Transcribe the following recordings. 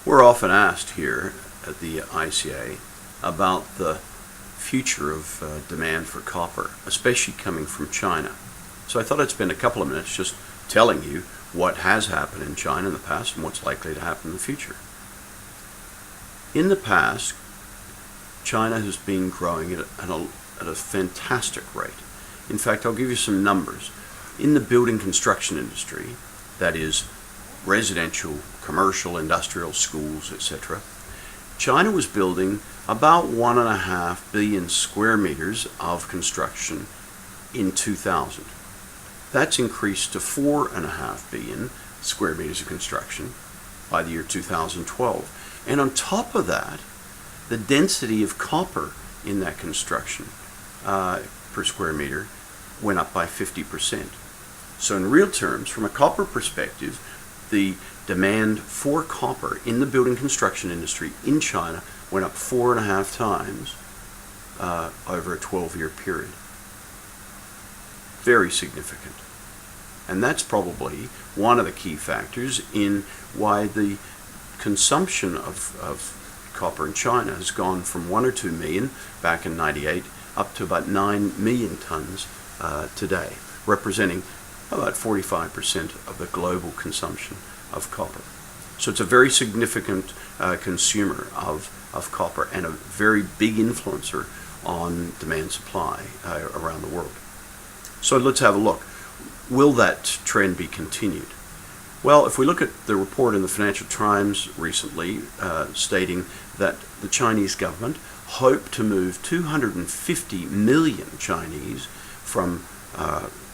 We're often asked here at the ICA about the future of demand for copper, especially coming from China. So I thought I'd spend a couple of minutes just telling you what has happened in China in the past and what's likely to happen in the future. In the past, China has been growing at a fantastic rate. In fact, I'll give you some numbers. In the building construction industry, that is residential, commercial, industrial, schools, etc., China was building about 1.5 billion square meters of construction in 2000. That's increased to 4.5 billion square meters of construction by the year 2012. And on top of that, the density of copper in that construction per square meter went up by 50%. So in real terms, from a copper perspective, the demand for copper in the building construction industry in China went up 4.5 times over a 12-year period. Very significant. And that's probably one of the key factors in why the consumption of copper in China has gone from 1 or 2 million back in '98 up to about 9 million tons today, representing about 45% of the global consumption of copper. So it's a very significant consumer of copper and a very big influencer on demand supply around the world. So let's have a look. Will that trend be continued? Well, if we look at the report in the Financial Times recently stating that the Chinese government hoped to move 250 million Chinese from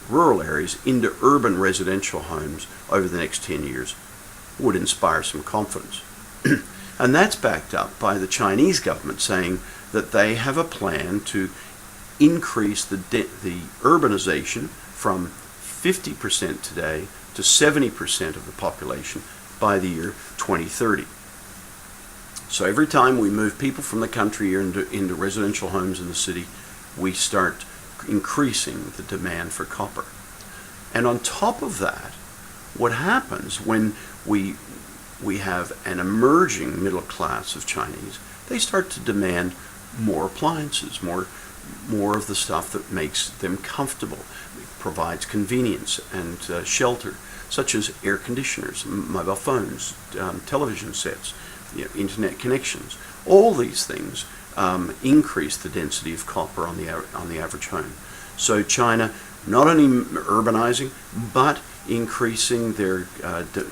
rural areas into urban residential homes over the next 10 years, would inspire some confidence. And that's backed up by the Chinese government saying that they have a plan to increase the urbanization from 50% today to 70% of the population by the year 2030. So every time we move people from the country into residential homes in the city, we start increasing the demand for copper. And on top of that, what happens when we have an emerging middle class of Chinese, they start to demand more appliances, more of the stuff that makes them comfortable, provides convenience and shelter, such as air conditioners, mobile phones, television sets, internet connections. All these things increase the density of copper on the average home. So China not only urbanizing, but increasing their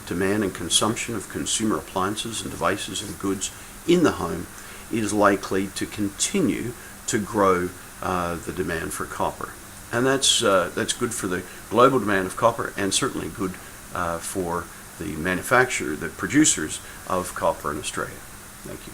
demand and consumption of consumer appliances and devices and goods in the home is likely to continue to grow the demand for copper. And that's good for the global demand of copper, and certainly good for the producers of copper in Australia. Thank you.